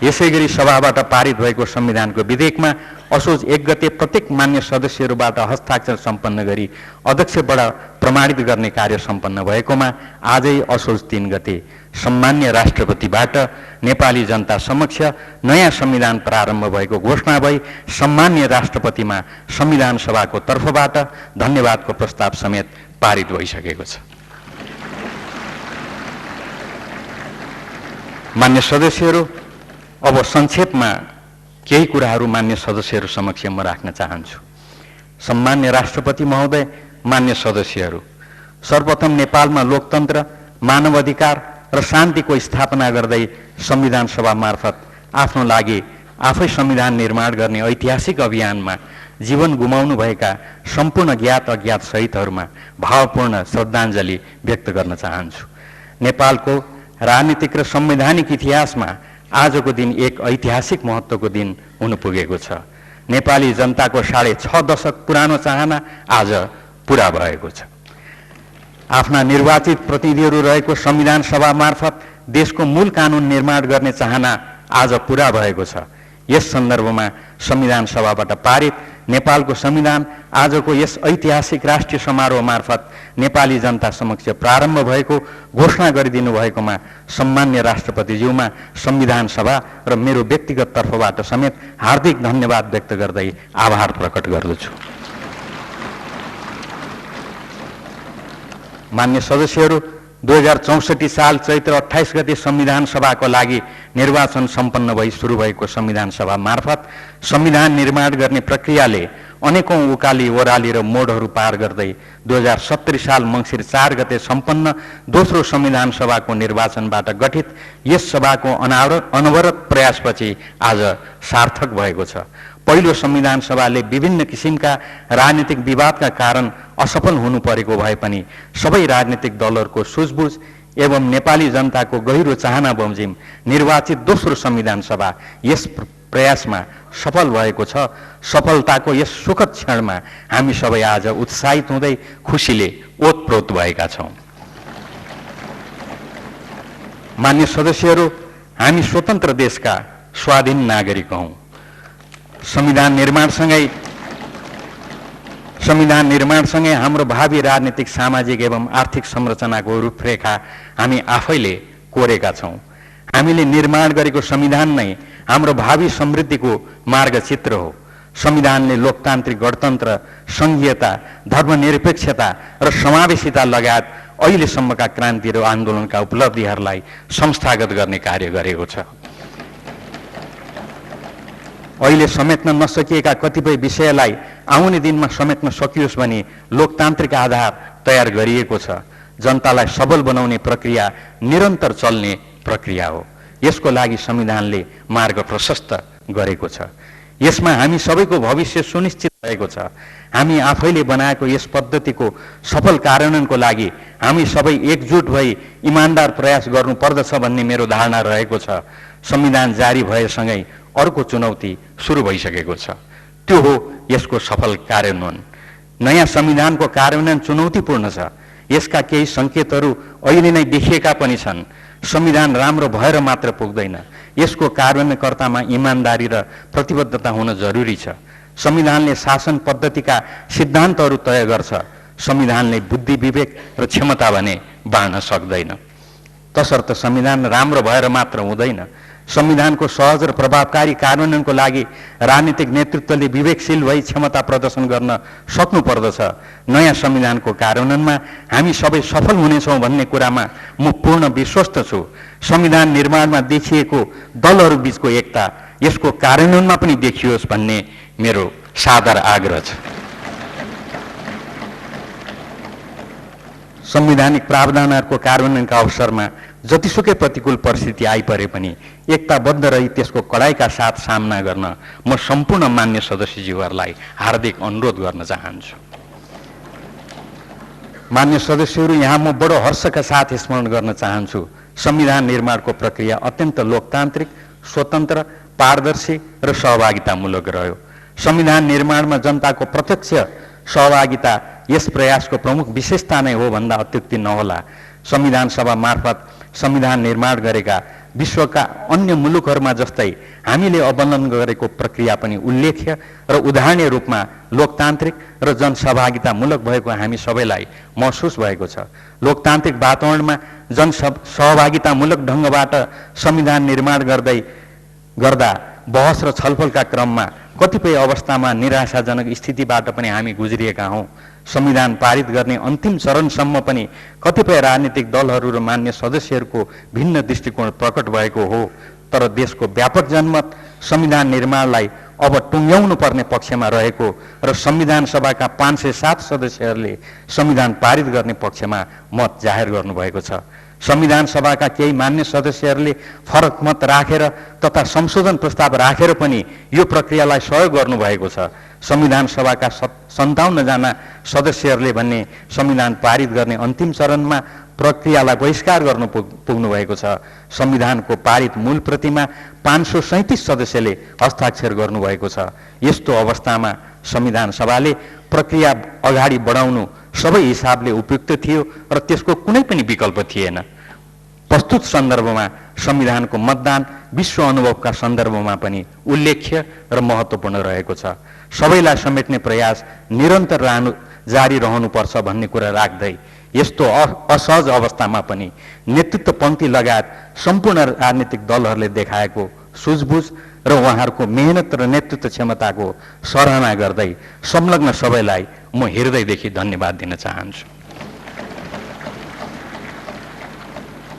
यसैगरी सभाबाट पारित भएको संविधानको विधेयकमा असोज 1 गते प्रत्येक मान्य सदस्यहरूबाट हस्ताक्षर सम्पन्न गरी अध्यक्षबाट प्रमाणित गर्ने कार्य सम्पन्न भएकोमा आजै असोज 3 गते सम्मान्य राष्ट्रपतिबाट नेपाली जनता समक्ष नयाँ संविधान प्रारम्भ भएको घोषणा भई सम्मान्य राष्ट्रपतिमा संविधान सभाको तर्फबाट धन्यवादको प्रस्ताव समेत पारित भइसकेको छ। मान्य सदस्यहरू, अब संक्षेपमा केही कुराहरू मान्य सदस्यहरू समक्ष म राख्न चाहन्छु। सम्मान्य राष्ट्रपति महोदय, मान्य सदस्यहरू, सर्वप्रथम नेपालमा लोकतन्त्र, मानवाधिकार र शान्तिको स्थापना गर्दै संविधान सभा मार्फत आफ्नो लागि आफै संविधान निर्माण गर्ने ऐतिहासिक अभियानमा जीवन गुमाउनु भएका सम्पूर्ण ज्ञात अज्ञात शहीदहरूमा भावपूर्ण श्रद्धाञ्जली व्यक्त गर्न चाहन्छु। नेपालको राजनीतिक र संवैधानिक इतिहासमा आजको दिन एक ऐतिहासिक महत्त्वको दिन हुन पुगेको छ। नेपाली जनताको 6.5 दशक पुरानो चाहना आज पूरा भएको छ। आफ्ना निर्वाचित प्रतिनिधिहरू रहेको संविधान सभा मार्फत देशको मूल कानुन निर्माण गर्ने चाहना आज पूरा भएको छ। यस सन्दर्भमा संविधान सभाबाट पारित नेपालको संविधान आजको यस ऐतिहासिक राष्ट्रिय समारोह मार्फत नेपाली जनता समक्ष प्रारम्भ भएको घोषणा गरिदिनु भएकोमा सम्मान्य राष्ट्रपतिज्यूमा संविधान सभा र मेरो व्यक्तिगत तर्फबाट समेत हार्दिक धन्यवाद व्यक्त गर्दै आभार प्रकट गर्दछु। मान्य सदस्यहरू, 2064 साल चैत्र 28 गते संविधान सभाको लागि निर्वाचन सम्पन्न भई सुरु भएको संविधान सभा मार्फत संविधान निर्माण गर्ने प्रक्रियाले अनेकौं उकाली ओह्राली र मोडहरू पार गर्दै 2070 साल मङ्सिर 4 गते सम्पन्न दोस्रो संविधान सभाको निर्वाचनबाट गठित यस सभाको अनवरत प्रयासपछि आज सार्थक भएको छ। पहिलो संविधान सभाले विभिन्न किसिमका राजनीतिक विवादका कारण असफल हुनु परेको भए पनि सबै राजनीतिक दलहरूको सुझबुझ एवं नेपाली जनताको गहिरो चाहना बमोजिम निर्वाचित दोस्रो संविधान सभा यस प्रयासमा सफल भएको छ। सफलताको यस सुखद क्षणमा हामी सबै आज उत्साहित हुँदै खुसीले ओतप्रोत भएका छौँ। मान्य सदस्यहरू, हामी स्वतन्त्र देशका स्वाधीन नागरिक हौँ। संविधान निर्माणसँगै हाम्रो भावी राजनीतिक, सामाजिक एवं आर्थिक संरचनाको रूपरेखा हामी आफैले कोरेका छौँ। हामीले निर्माण गरेको संविधान नै हाम्रो भावी समृद्धिको मार्गचित्र हो। संविधानले लोकतान्त्रिक गणतन्त्र, संघीयता, धर्मनिरपेक्षता र समावेशिता लगायत अहिलेसम्मका क्रान्ति र आन्दोलनका उपलब्धिहरूलाई संस्थागत गर्ने कार्य गरेको छ। अहिले समेट्न नसकिएका कतिपय विषयलाई आउने दिनमा समेट्न सकियोस् भनी लोकतान्त्रिक आधार तयार गरिएको छ। जनतालाई सबल बनाउने प्रक्रिया निरन्तर चल्ने प्रक्रिया हो। यसको लागि संविधानले मार्ग प्रशस्त गरेको छ। यसमा हामी सबैको भविष्य सुनिश्चित भएको छ। हामी आफैले बनाएको यस पद्धतिको सफल कार्यान्वयनको लागि हामी सबै एकजुट भई इमानदार प्रयास गर्नुपर्दछ भन्ने मेरो धारणा रहेको छ। संविधान जारी भएसँगै अर्को चुनौती सुरु भइसकेको छ, त्यो हो यसको सफल कार्यान्वयन। नयाँ संविधानको कार्यान्वयन चुनौतीपूर्ण छ। यसका केही सङ्केतहरू अहिले नै देखिएका पनि छन्। संविधान राम्रो भएर मात्र पुग्दैन, यसको कार्यान्वयनकर्तामा इमान्दारी र प्रतिबद्धता हुन जरुरी छ। संविधानले शासन पद्धतिका सिद्धान्तहरू तय गर्छ, संविधानले बुद्धि, विवेक र क्षमता भने बाँड्न सक्दैन। तसर्थ संविधान राम्रो भएर मात्र हुँदैन, संविधानको सहज र प्रभावकारी कार्यान्वयनको लागि राजनीतिक नेतृत्वले विवेकशील भई क्षमता प्रदर्शन गर्न सक्नुपर्दछ। नयाँ संविधानको कार्यान्वयनमा हामी सबै सफल हुनेछौँ भन्ने कुरामा म पूर्ण विश्वस्त छु। संविधान निर्माणमा देखिएको दलहरू बीचको एकता यसको कार्यान्वयनमा पनि देखियोस् भन्ने मेरो सादर आग्रह छ। संवैधानिक प्रावधानहरूको कार्यान्वयनका अवसरमा जतिसुकै प्रतिकूल परिस्थिति आइपरे पनि एकताबद्ध रही त्यसको कडाइका साथ सामना गर्न म सम्पूर्ण मान्य सदस्यज्यूहरूलाई हार्दिक अनुरोध गर्न चाहन्छु। मान्य सदस्यहरू, यहाँ म बडो हर्षका साथ स्मरण गर्न चाहन्छु, संविधान निर्माणको प्रक्रिया अत्यन्त लोकतान्त्रिक, स्वतन्त्र, पारदर्शी र सहभागितामूलक रह्यो। संविधान निर्माणमा जनताको प्रत्यक्ष सहभागिता यस प्रयासको प्रमुख विशेषता नै हो भन्दा अत्युक्ति नहोला। संविधान सभा मार्फत संविधान निर्माण गरेका विश्वका अन्य मुलुकहरूमा जस्तै हामीले अवलम्बन गरेको प्रक्रिया पनि उल्लेख्य र उदाहरणीय रूपमा लोकतान्त्रिक र जनसहभागितामूलक भएको हामी सबैलाई महसुस भएको छ। लोकतान्त्रिक वातावरणमा जनसहभागितामूलक ढङ्गबाट संविधान निर्माण गर्दा बहस र छलफलका क्रममा कतिपय अवस्थामा निराशाजनक स्थितिबाट पनि हामी गुज्रिएका हौँ। संविधान पारित गर्ने अन्तिम चरणसम्म पनि कतिपय राजनीतिक दलहरू र मान्य सदस्यहरूको भिन्न दृष्टिकोण प्रकट भएको हो। तर देशको व्यापक जनमत संविधान निर्माणलाई अब टुङ्ग्याउनु पर्ने पक्षमा रहेको र संविधान सभाका 507 सदस्यहरूले संविधान पारित गर्ने पक्षमा मत जाहेर गर्नुभएको छ। संविधान सभाका केही मान्य सदस्यहरूले फरक मत राखेर तथा संशोधन प्रस्ताव राखेर पनि यो प्रक्रियालाई सहयोग गर्नुभएको छ। संविधान सभाका 57 जना सदस्यहरूले भने संविधान पारित गर्ने अन्तिम चरणमा प्रक्रियालाई बहिष्कार गर्नु पुग्नु भएको छ। संविधानको पारित मूल प्रतिमा 537 सदस्यले हस्ताक्षर गर्नुभएको छ। यस्तो अवस्थामा संविधान सभाले प्रक्रिया अगाडि बढाउनु सबै हिसाबले उपयुक्त थियो र त्यसको कुनै पनि विकल्प थिएन। प्रस्तुत सन्दर्भमा संविधानको मतदान विश्व अनुभवका सन्दर्भमा पनि उल्लेख्य र महत्त्वपूर्ण रहेको छ। सबैलाई समेट्ने प्रयास निरन्तर जारी रहनुपर्छ भन्ने कुरा राख्दै यस्तो असहज अवस्थामा पनि नेतृत्व पङ्क्ति लगायत सम्पूर्ण राजनीतिक दलहरूले देखाएको सुझबुझ र उहाँहरूको मेहनत र नेतृत्व क्षमताको सराहना गर्दै संलग्न सबैलाई म हृदयदेखि धन्यवाद दिन चाहन्छु।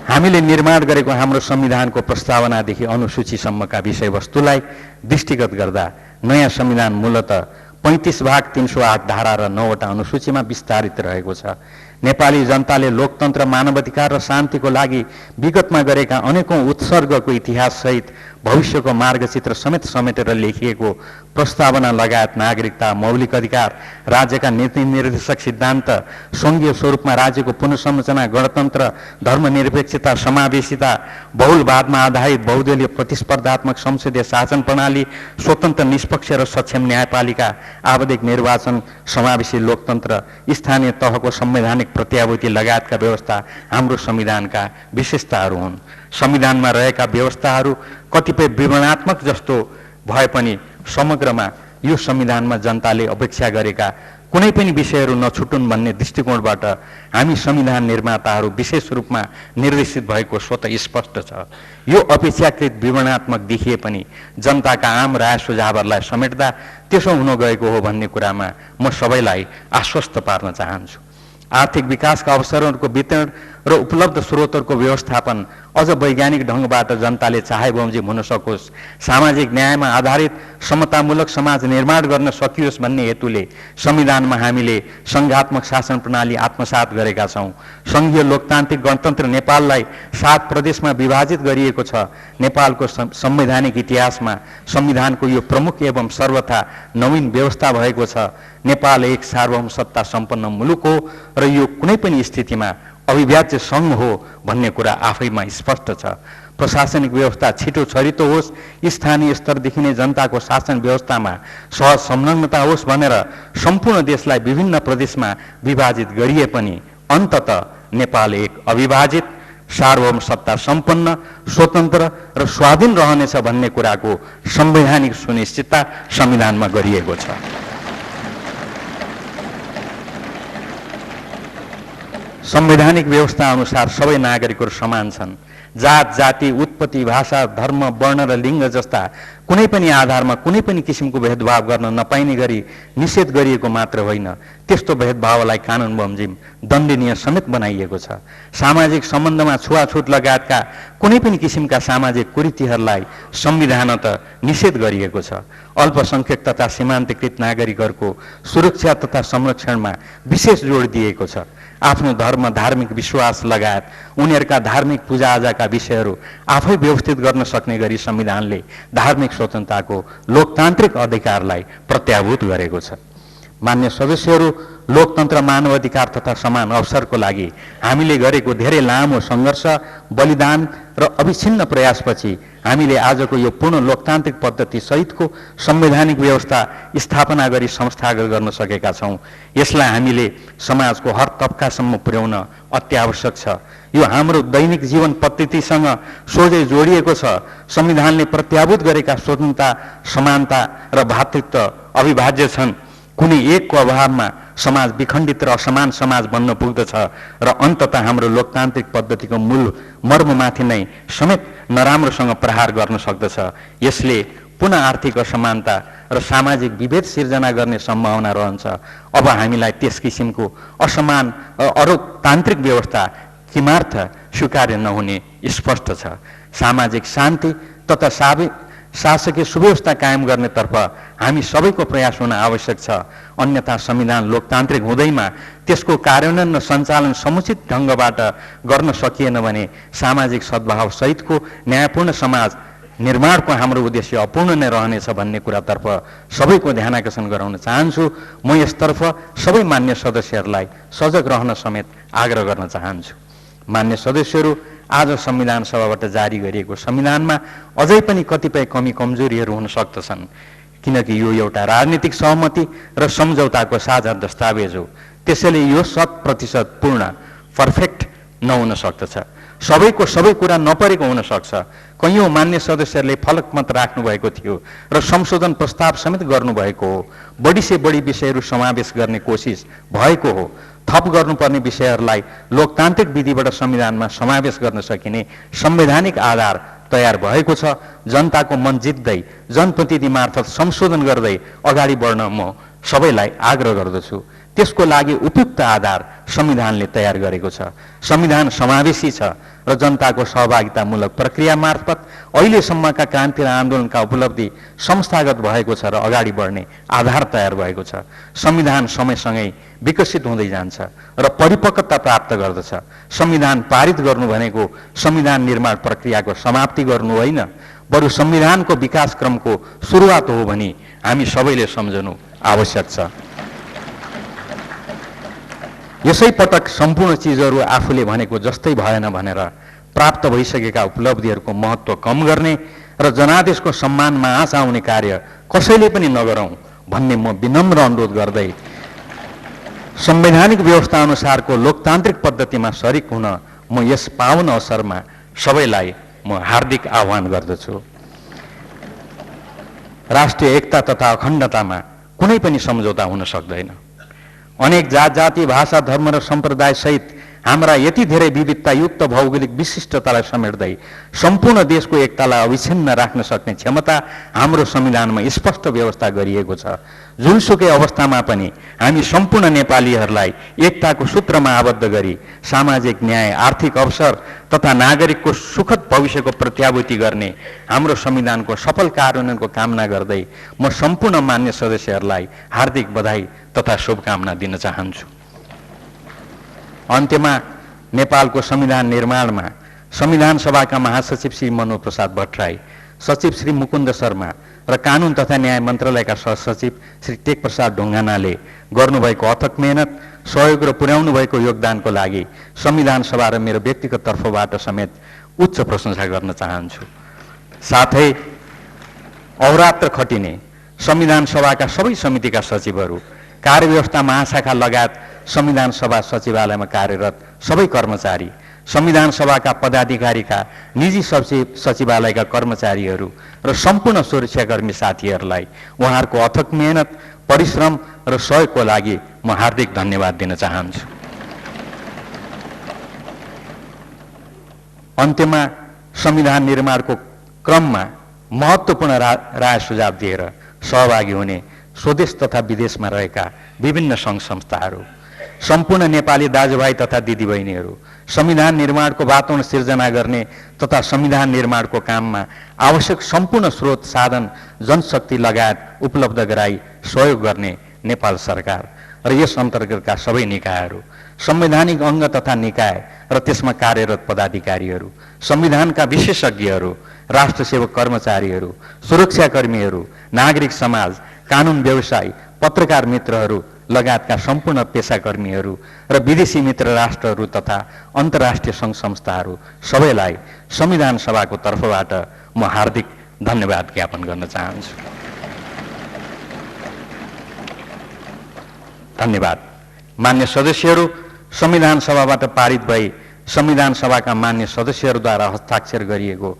हामीले निर्माण गरेको हाम्रो संविधानको प्रस्तावनादेखि अनुसूचीसम्मका विषयवस्तुलाई दृष्टिगत गर्दा नयाँ संविधान मूलतः 35 भाग 308 धारा र 9 वटा अनुसूचीमा विस्तारित रहेको छ। नेपाली जनताले लोकतन्त्र, मानवाधिकार र शान्तिको लागि विगतमा गरेका अनेकौं उत्सर्गको इतिहास सहित भविष्यको मार्गचित्र समेटेर लेखिएको प्रस्तावना लगायत नागरिकता, मौलिक अधिकार, राज्यका नीति निर्देशक सिद्धान्त, संघीय स्वरूपमा राज्यको पुनर्संरचना, गणतन्त्र, धर्मनिरपेक्षता, समावेशिता, बहुलवादमा आधारित बहुदलीय प्रतिस्पर्धात्मक संसदीय शासन प्रणाली, स्वतन्त्र, निष्पक्ष र सक्षम न्यायपालिका, आवधिक निर्वाचन, समावेशी लोकतन्त्र, स्थानीय तहको संवैधानिक प्रत्याभूति लगायतका व्यवस्था हाम्रो संविधानका विशेषताहरू हुन्। संविधानमा रहेका व्यवस्थाहरू कतिपय विवरणात्मक जस्तो भए पनि समग्रमा यो संविधानमा जनताले अपेक्षा गरेका कुनै पनि विषयहरू नछुटुन् भन्ने दृष्टिकोणबाट हामी संविधान निर्माताहरू विशेष रूपमा निर्देशित भएको स्वतः स्पष्ट छ। यो अपेक्षाकृत विवरणात्मक देखिए पनि जनताका आम राय सुझावहरूलाई समेट्दा त्यसो हुन गएको हो भन्ने कुरामा म सबैलाई आश्वस्त पार्न चाहन्छु। आर्थिक विकासका अवसरहरूको वितरण र उपलब्ध स्रोतहरूको व्यवस्थापन अझ वैज्ञानिक ढङ्गबाट जनताले चाहे बमोजिम हुन सकोस्, सामाजिक न्यायमा आधारित समतामूलक समाज निर्माण गर्न सकियोस् भन्ने हेतुले संविधानमा हामीले संघात्मक शासन प्रणाली आत्मसात गरेका छौँ। संघीय लोकतान्त्रिक गणतन्त्र नेपाललाई 7 प्रदेशमा विभाजित गरिएको छ। नेपालको संवैधानिक इतिहासमा संविधानको यो प्रमुख एवं सर्वथा नवीन व्यवस्था भएको छ। नेपाल एक सार्वभौम सत्ता सम्पन्न मुलुक हो र यो कुनै पनि स्थितिमा अविभाज्य सङ्घ हो भन्ने कुरा आफैमा स्पष्ट छ। प्रशासनिक व्यवस्था छिटो छरितो होस्, स्थानीय स्तरदेखि नै जनताको शासन व्यवस्थामा सहज संलग्नता होस् भनेर सम्पूर्ण देशलाई विभिन्न प्रदेशमा विभाजित गरिए पनि अन्ततः नेपाल एक अविभाजित सार्वभौम सत्ता सम्पन्न स्वतन्त्र र स्वाधीन रहनेछ भन्ने कुराको संवैधानिक सुनिश्चितता संविधानमा गरिएको छ। संवैधानिक व्यवस्था अनुसार सबै नागरिकहरू समान छन्। जात जाति उत्पत्ति भाषा धर्म वर्ण र लिङ्ग जस्ता कुनै पनि आधारमा कुनै पनि किसिमको भेदभाव गर्न नपाइने गरी निषेध गरिएको मात्र होइन, त्यस्तो भेदभावलाई कानुन बमोजिम दण्डनीय समेत बनाइएको छ। सामाजिक सम्बन्धमा छुवाछुत लगायतका कुनै पनि किसिमका सामाजिक कुरीतिहरूलाई संविधानत निषेध गरिएको छ। अल्पसंख्यक तथा सीमान्तकृत नागरिकहरूको सुरक्षा तथा संरक्षणमा विशेष जोड दिएको छ। आफ्नो धर्म धार्मिक विश्वास लगायत उनीहरूका धार्मिक पूजाआजाका विषयहरू आफै व्यवस्थित गर्न सक्ने गरी संविधानले धार्मिक स्वतन्त्रताको लोकतान्त्रिक अधिकारलाई प्रत्याभूत गरेको छ। मान्य सदस्यहरू, लोकतन्त्र मानवाधिकार तथा समान अवसरको लागि हामीले गरेको धेरै लामो सङ्घर्ष बलिदान र अविच्छिन्न प्रयासपछि हामीले आजको यो पूर्ण लोकतान्त्रिक पद्धति सहितको संवैधानिक व्यवस्था स्थापना गरी संस्थागत गर्न सकेका छौँ। यसलाई हामीले समाजको हर तबकासम्म पुर्याउन अत्यावश्यक छ। यो हाम्रो दैनिक जीवन पद्धतिसँग सोझै जोडिएको छ। संविधानले प्रत्याभूत गरेका स्वतन्त्रता समानता र भातृत्व अविभाज्य छन्। कुनै एकको अभावमा समाज विखण्डित र असमान समाज बन्न पुग्दछ र अन्ततः हाम्रो लोकतान्त्रिक पद्धतिको मूल मर्ममाथि नै समेत नराम्रोसँग प्रहार गर्न सक्दछ। यसले पुनः आर्थिक असमानता र सामाजिक विभेद सिर्जना गर्ने सम्भावना रहन्छ। अब हामीलाई त्यस किसिमको असमान अलोकतान्त्रिक व्यवस्था किमार्थ स्वीकार्य नहुने स्पष्ट छ। सामाजिक शान्ति तथा शासकीय सुव्यवस्था कायम गर्नेतर्फ हामी सबैको प्रयास हुन आवश्यक छ। अन्यथा संविधान लोकतान्त्रिक हुँदैमा त्यसको कार्यान्वयन र सञ्चालन समुचित ढङ्गबाट गर्न सकिएन भने सामाजिक सद्भाव सहितको न्यायपूर्ण समाज निर्माणको हाम्रो उद्देश्य अपूर्ण नै रहनेछ भन्ने कुरातर्फ सबैको ध्यानाकर्षण गराउन चाहन्छु। म यसतर्फ सबै मान्य सदस्यहरूलाई सजग रहन समेत आग्रह गर्न चाहन्छु। मान्य सदस्यहरू, आज संविधान सभाबाट जारी गरिएको संविधानमा अझै पनि कतिपय कमी कमजोरीहरू हुन सक्दछन्, किनकि यो एउटा राजनीतिक सहमति र सम्झौताको साझा दस्तावेज हो। त्यसैले यो 100% पूर्ण पर्फेक्ट नहुन सक्दछ। सबैको सबै कुरा नपरेको हुन सक्छ। कैयौँ मान्य सदस्यहरूले फलक मत राख्नुभएको थियो र संशोधन प्रस्ताव समेत गर्नुभएको हो। बढी से बढी विषयहरू समावेश गर्ने कोसिस भएको हो। थप गर्नुपर्ने विषयहरूलाई लोकतान्त्रिक विधिबाट संविधानमा समावेश गर्न सकिने संवैधानिक आधार तयार भएको छ। जनताको मन जित्दै जनप्रतिनिधि मार्फत संशोधन गर्दै अगाडि बढ्न म सबैलाई आग्रह गर्दछु। त्यसको लागि उपयुक्त आधार संविधानले तयार गरेको छ। संविधान समावेशी छ र जनताको सहभागितामूलक प्रक्रिया मार्फत अहिलेसम्मका क्रान्ति र आन्दोलनका उपलब्धि संस्थागत भएको छ र अगाडि बढ्ने आधार तयार भएको छ। संविधान समयसँगै विकसित हुँदै जान्छ र परिपक्वता प्राप्त गर्दछ। संविधान पारित गर्नु भनेको संविधान निर्माण प्रक्रियाको समाप्ति गर्नु होइन, बरु संविधानको विकास क्रमको सुरुवात हो भनी हामी सबैले सम्झनु आवश्यक छ। यसै पटक सम्पूर्ण चिजहरू आफूले भनेको जस्तै भएन भनेर प्राप्त भइसकेका उपलब्धिहरूको महत्त्व कम गर्ने र जनादेशको सम्मानमा आँच आउने कार्य कसैले पनि नगरौँ भन्ने म विनम्र अनुरोध गर्दै संवैधानिक व्यवस्था अनुसारको लोकतान्त्रिक पद्धतिमा सरिक हुन म यस पावन अवसरमा सबैलाई म हार्दिक आह्वान गर्दछु। राष्ट्रिय एकता तथा अखण्डतामा कुनै पनि सम्झौता हुन सक्दैन। अनेक जात जाति भाषा धर्म र सम्प्रदाय सहित हाम्रा यति धेरै विविधतायुक्त भौगोलिक विशिष्टतालाई समेट्दै सम्पूर्ण देशको एकतालाई अविच्छिन्न राख्न सक्ने क्षमता हाम्रो संविधानमा स्पष्ट व्यवस्था गरिएको छ। जुनसुकै अवस्थामा पनि हामी सम्पूर्ण नेपालीहरूलाई एकताको सूत्रमा आबद्ध गरी सामाजिक न्याय आर्थिक अवसर तथा नागरिकको सुखद भविष्यको प्रत्याभूति गर्ने हाम्रो संविधानको सफल कार्यान्वयनको कामना गर्दै म सम्पूर्ण मान्य सदस्यहरूलाई हार्दिक बधाई तथा शुभकामना दिन चाहन्छु। अन्त्यमा नेपालको संविधान निर्माणमा संविधान सभाका महासचिव श्री मनोहर प्रसाद भट्टराई, सचिव श्री मुकुन्द शर्मा र कानुन तथा न्याय मन्त्रालयका सहसचिव श्री टेक प्रसाद ढुङ्गानाले गर्नुभएको अथक मेहनत सहयोग र पुर्याउनु भएको योगदानको लागि संविधान सभा र मेरो व्यक्तिगत तर्फबाट समेत उच्च प्रशंसा गर्न चाहन्छु। साथै अहोरात्र खटिने संविधान सभाका सबै समितिका सचिवहरू, कार्यव्यवस्था महाशाखा लगायत संविधान सभा सचिवालयमा कार्यरत सबै कर्मचारी, संविधान सभाका पदाधिकारीका निजी सचिवालयका कर्मचारीहरू र सम्पूर्ण सुरक्षाकर्मी साथीहरूलाई उहाँहरूको अथक मेहनत, परिश्रम र सहयोगको लागि म हार्दिक धन्यवाद दिन चाहन्छु। अन्त्यमा संविधान निर्माणको क्रममा महत्त्वपूर्ण राय सुझाव दिएर सहभागी हुने स्वदेश तथा विदेशमा रहेका विभिन्न सङ्घ संस्थाहरू, सम्पूर्ण नेपाली दाजुभाइ तथा दिदीबहिनीहरू, संविधान निर्माणको वातावरण सिर्जना गर्ने तथा संविधान निर्माणको काममा आवश्यक सम्पूर्ण स्रोत साधन जनशक्ति लगायत उपलब्ध गराई सहयोग गर्ने नेपाल सरकार र यस अन्तर्गतका सबै निकायहरू, संवैधानिक अङ्ग तथा निकाय र त्यसमा कार्यरत पदाधिकारीहरू, संविधानका विशेषज्ञहरू, राष्ट्रसेवक कर्मचारीहरू, सुरक्षाकर्मीहरू, नागरिक समाज, कानुन व्यवसायी, पत्रकार मित्रहरू लगायतका सम्पूर्ण पेसाकर्मीहरू र विदेशी मित्र राष्ट्रहरू तथा अन्तर्राष्ट्रिय सङ्घ संस्थाहरू सबैलाई संविधान सभाको तर्फबाट म हार्दिक धन्यवाद ज्ञापन गर्न चाहन्छु। धन्यवाद। मान्य सदस्यहरू, संविधान सभाबाट पारित भई संविधान सभाका मान्य सदस्यहरूद्वारा हस्ताक्षर गरिएको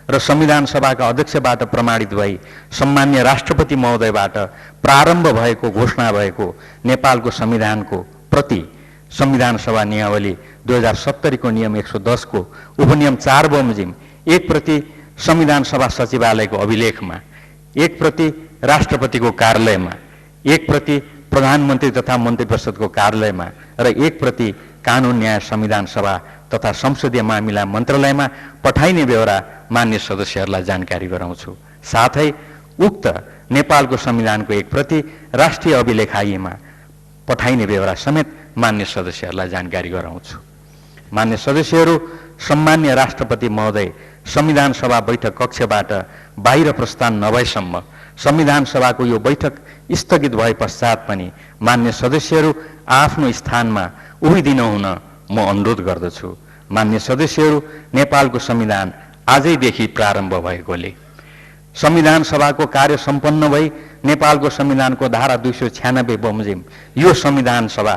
र संविधान सभाका अध्यक्षबाट प्रमाणित भई सम्मान्य राष्ट्रपति महोदयबाट प्रारम्भ भएको घोषणा भएको नेपालको संविधानको प्रति संविधान सभा नियमावली 2070 को नियम 110 को उपनियम 4 बमोजिम 1 प्रति संविधान सभा सचिवालयको अभिलेखमा, 1 प्रति राष्ट्रपतिको कार्यालयमा, 1 प्रति प्रधानमन्त्री तथा मन्त्री परिषदको कार्यालयमा र 1 प्रति कानुन न्याय संविधान सभा तथा संसदीय मामिला मन्त्रालयमा पठाइने बेहोरा मान्य सदस्यहरूलाई जानकारी गराउँछु। साथै उक्त नेपालको संविधानको 1 प्रति राष्ट्रिय अभिलेखाईमा पठाइने बेहोरा समेत मान्य सदस्यहरूलाई जानकारी गराउँछु। मान्य सदस्यहरू, सम्मान्य राष्ट्रपति महोदय संविधान सभा बैठक कक्षबाट बाहिर प्रस्थान नभएसम्म संविधान सभाको यो बैठक स्थगित भए पश्चात पनि मान्य सदस्यहरू आफ्नो स्थानमा उभिदिन हुन म अनुरोध गर्दछु। मान्य सदस्यहरू, नेपालको संविधान आजैदेखि प्रारम्भ भएकोले संविधान सभाको कार्य सम्पन्न भई नेपालको संविधानको धारा 296 बमोजिम यो संविधान सभा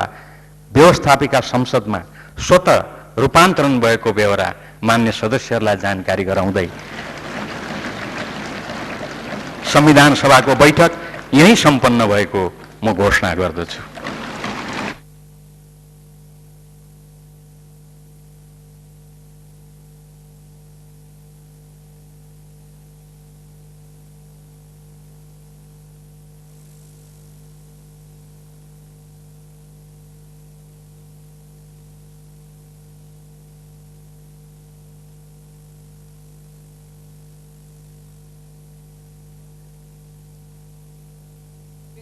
व्यवस्थापिका संसदमा स्वतः रूपान्तरण भएको बेहोरा मान्य सदस्यहरूलाई जानकारी गराउँदै संविधान सभाको बैठक यही सम्पन्न भएको म घोषणा गर्दछु।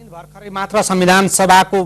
भर्खरै मात्र संविधान सभाको